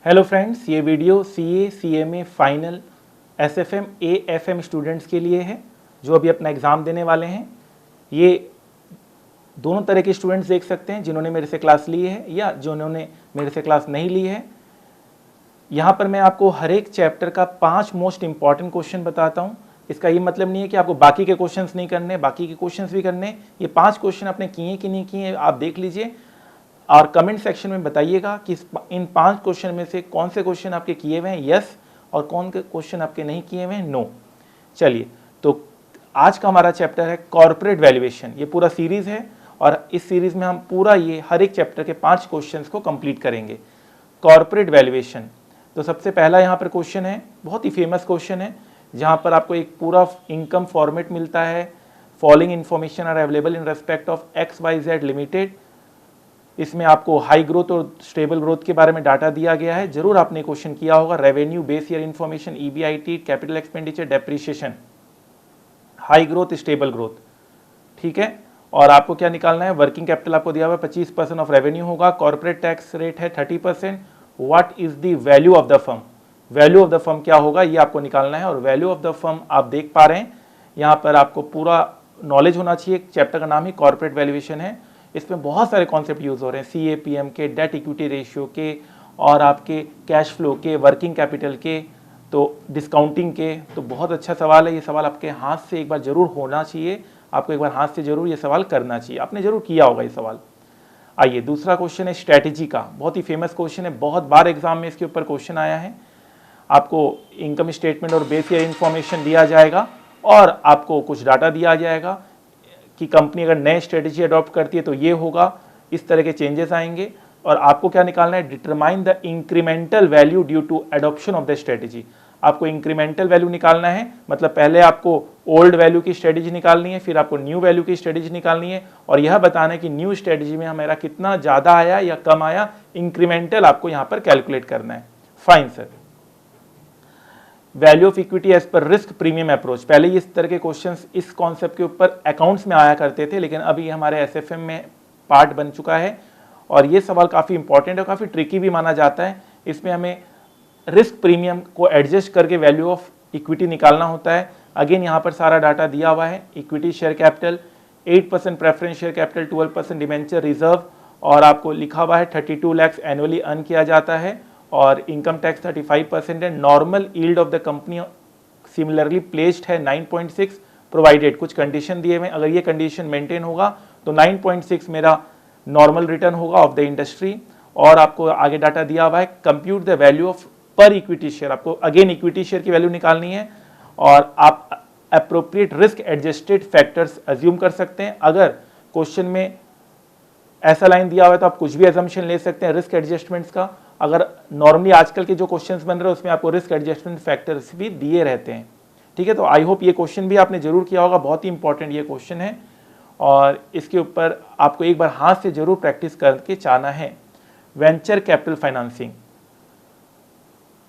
Hello friends, ये video CA, CMA final, SFM, AFM students के लिए है जो अभी अपना एग्ज़ाम देने वाले हैं। ये दोनों तरह के स्टूडेंट्स देख सकते हैं, जिन्होंने मेरे से क्लास ली है या जिन्होंने मेरे से क्लास नहीं ली है। यहाँ पर मैं आपको हर एक चैप्टर का 5 मोस्ट इंपॉर्टेंट क्वेश्चन बताता हूँ। इसका ये मतलब नहीं है कि आपको बाकी के क्वेश्चंस नहीं करने, बाकी के क्वेश्चंस भी करने। ये 5 क्वेश्चन आपने किए कि नहीं किए आप देख लीजिए और कमेंट सेक्शन में बताइएगा कि इन 5 क्वेश्चन में से कौन से क्वेश्चन आपके किए हुए हैं यस और कौन के क्वेश्चन आपके नहीं किए हुए हैं नो। चलिए, तो आज का हमारा चैप्टर है कॉर्पोरेट वैल्यूएशन। ये पूरा सीरीज है और इस सीरीज में हम पूरा ये हर एक चैप्टर के 5 क्वेश्चंस को कंप्लीट करेंगे। कॉर्पोरेट वैल्यूएशन, तो सबसे पहला यहाँ पर क्वेश्चन है, बहुत ही फेमस क्वेश्चन है, जहाँ पर आपको एक पूरा इनकम फॉर्मेट मिलता है। Following information are available in respect of XYZ limited. इसमें आपको हाई ग्रोथ और स्टेबल ग्रोथ के बारे में डाटा दिया गया है। जरूर आपने क्वेश्चन किया होगा। Revenue, base year information, EBIT, capital expenditure, depreciation, high growth, stable growth, ठीक है। और आपको क्या निकालना है? वर्किंग कैपिटल आपको दिया हुआ है 25% ऑफ रेवेन्यू होगा। कॉर्पोरेट टैक्स रेट है 30%। What is the value of the firm? Value of the firm क्या होगा ये आपको निकालना है। और वैल्यू ऑफ द फर्म आप देख पा रहे हैं यहाँ पर, आपको पूरा नॉलेज होना चाहिए। चैप्टर का नाम ही कॉर्पोरेट वैल्यूएशन है। इसमें बहुत सारे कॉन्सेप्ट यूज हो रहे हैं, CAPM के, डेट इक्विटी रेशियो के, और आपके कैश फ्लो के, वर्किंग कैपिटल के, तो डिस्काउंटिंग के। तो बहुत अच्छा सवाल है। ये सवाल आपके हाथ से एक बार जरूर होना चाहिए। आपको एक बार हाथ से जरूर ये सवाल करना चाहिए। आपने जरूर किया होगा ये सवाल। आइए, दूसरा क्वेश्चन है स्ट्रैटेजी का। बहुत ही फेमस क्वेश्चन है, बहुत बार एग्जाम में इसके ऊपर क्वेश्चन आया है। आपको इनकम स्टेटमेंट और बेस ईयर इंफॉर्मेशन दिया जाएगा और आपको कुछ डाटा दिया जाएगा कि कंपनी अगर नए स्ट्रेटेजी अडॉप्ट करती है तो ये होगा, इस तरह के चेंजेस आएंगे। और आपको क्या निकालना है? Determine the incremental value due to adoption of the strategy. आपको इंक्रीमेंटल वैल्यू निकालना है, मतलब पहले आपको ओल्ड वैल्यू की स्ट्रेटेजी निकालनी है, फिर आपको न्यू वैल्यू की स्ट्रेटेजी निकालनी है और यह बताना है कि न्यू स्ट्रेटेजी में हमारा कितना ज़्यादा आया या कम आया। इंक्रीमेंटल आपको यहाँ पर कैलकुलेट करना है। Fine sir. Value of equity as per risk premium approach. पहले इस तरह के क्वेश्चंस इस कॉन्सेप्ट के ऊपर अकाउंट्स में आया करते थे, लेकिन अभी हमारे SFM में पार्ट बन चुका है और ये सवाल काफ़ी इंपॉर्टेंट है, काफ़ी ट्रिकी भी माना जाता है। इसमें हमें रिस्क प्रीमियम को एडजस्ट करके वैल्यू ऑफ इक्विटी निकालना होता है। अगेन यहाँ पर सारा डाटा दिया हुआ है। Equity share capital 8%, preference share capital 12%, debenture reserve, और आपको लिखा हुआ है 32 लाख एनुअली अर्न किया जाता है और इनकम टैक्स 35% है। Normal yield of the company similarly placed है 9.6, प्रोवाइडेड, कुछ कंडीशन दिए हुए, अगर ये कंडीशन मेंटेन होगा तो 9.6 मेरा नॉर्मल रिटर्न होगा ऑफ द इंडस्ट्री। और आपको आगे डाटा दिया हुआ है, कंप्यूट द वैल्यू ऑफ पर इक्विटी शेयर। आपको अगेन इक्विटी शेयर की वैल्यू निकालनी है और आप appropriate risk adjusted factors assume कर सकते हैं। अगर क्वेश्चन में ऐसा लाइन दिया हुआ है तो आप कुछ भी एजम्पशन ले सकते हैं रिस्क एडजस्टमेंट्स का। अगर नॉर्मली आजकल के जो क्वेश्चंस बन रहे हैं उसमें आपको रिस्क एडजस्टमेंट फैक्टर्स भी दिए रहते हैं, ठीक है। तो आई होप ये क्वेश्चन भी आपने जरूर किया होगा, बहुत ही इंपॉर्टेंट ये क्वेश्चन है और इसके ऊपर आपको एक बार हाथ से जरूर प्रैक्टिस करके जाना है। वेंचर कैपिटल फाइनेंसिंग,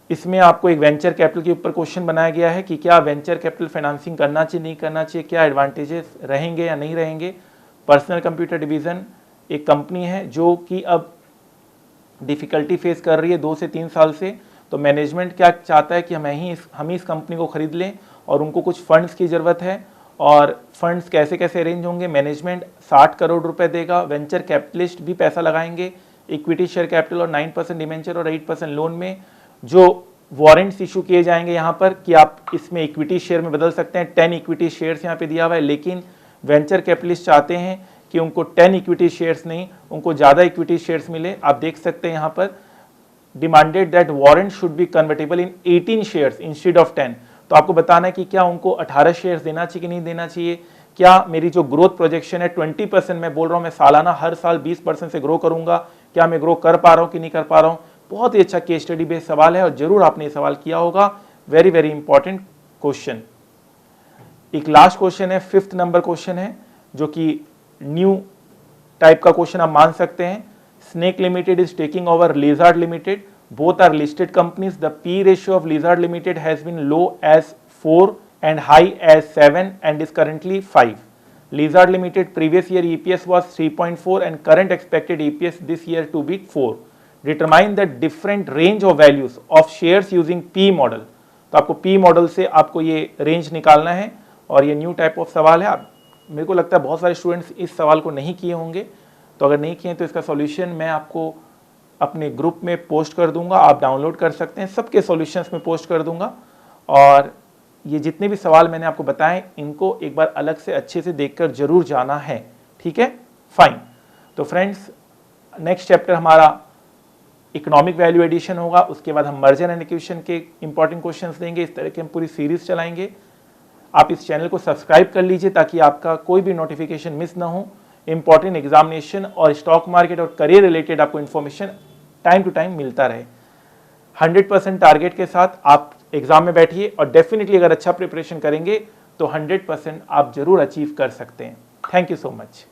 इसमें आपको एक वेंचर कैपिटल के ऊपर क्वेश्चन बनाया गया है कि क्या वेंचर कैपिटल फाइनेंसिंग करना चाहिए, नहीं करना चाहिए, क्या एडवांटेजेस रहेंगे या नहीं रहेंगे। पर्सनल कंप्यूटर डिवीज़न एक कंपनी है जो कि अब डिफ़िकल्टी फेस कर रही है 2 से 3 साल से। तो मैनेजमेंट क्या चाहता है कि हम इस कंपनी को ख़रीद लें और उनको कुछ फंड्स की ज़रूरत है। और फंड्स कैसे कैसे अरेंज होंगे? मैनेजमेंट 60 करोड़ रुपए देगा, वेंचर कैपिटलिस्ट भी पैसा लगाएंगे, इक्विटी शेयर कैपिटल और 9% डिबेंचर और 8% लोन में जो वारंट्स इशू किए जाएंगे यहाँ पर कि आप इसमें इक्विटी शेयर में बदल सकते हैं। 10 इक्विटी शेयर्स यहाँ पे दिया हुआ है, लेकिन वेंचर कैपिटलिस्ट चाहते हैं कि उनको 10 इक्विटी शेयर्स नहीं, उनको ज़्यादा इक्विटी शेयर्स मिले। आप देख सकते हैं यहाँ पर demanded that warrant should be convertible in 18 shares instead of 10। तो आपको बताना है कि क्या उनको 18 शेयर्स देना चाहिए कि नहीं देना चाहिए। क्या मेरी जो ग्रोथ प्रोजेक्शन है 20%, मैं बोल रहा हूँ मैं सालाना हर साल 20% से ग्रो करूँगा, क्या मैं ग्रो कर पा रहा हूँ कि नहीं कर पा रहा हूँ। बहुत ही अच्छा केस स्टडी बेस्ड सवाल है और जरूर आपने ये सवाल किया होगा। Very very important question. एक लास्ट क्वेश्चन है, 5th नंबर क्वेश्चन है, जो कि न्यू टाइप का क्वेश्चन आप मान सकते हैं। Snake limited is taking over lizard limited, both are listed companies. The P ratio of lizard limited has been low as 4 and high as 7 and is currently 5. Lizard Limited previous year EPS was 3.4 and current expected EPS this year to be 4. Determine the different range of values of shares using P model. तो आपको P model से आपको ये range निकालना है और ये new type of सवाल है। मेरे को लगता है बहुत सारे स्टूडेंट्स इस सवाल को नहीं किए होंगे, तो अगर नहीं किए तो इसका सॉल्यूशन मैं आपको अपने ग्रुप में पोस्ट कर दूंगा, आप डाउनलोड कर सकते हैं, सबके सॉल्यूशंस में पोस्ट कर दूंगा। और ये जितने भी सवाल मैंने आपको बताए इनको एक बार अलग से अच्छे से देखकर जरूर जाना है, ठीक है, फाइन। तो फ्रेंड्स, नेक्स्ट चैप्टर हमारा इकोनॉमिक वैल्यू एडिशन होगा, उसके बाद हम मर्जर एंड एक्विजिशन के इंपॉर्टेंट क्वेश्चंस देंगे। इस तरह की हम पूरी सीरीज चलाएंगे। आप इस चैनल को सब्सक्राइब कर लीजिए ताकि आपका कोई भी नोटिफिकेशन मिस ना हो। इंपॉर्टेंट एग्जामिनेशन और स्टॉक मार्केट और करियर रिलेटेड आपको इन्फॉर्मेशन टाइम टू टाइम मिलता रहे। 100% टारगेट के साथ आप एग्जाम में बैठिए और डेफिनेटली अगर अच्छा प्रिपरेशन करेंगे तो 100% आप जरूर अचीव कर सकते हैं। Thank you so much.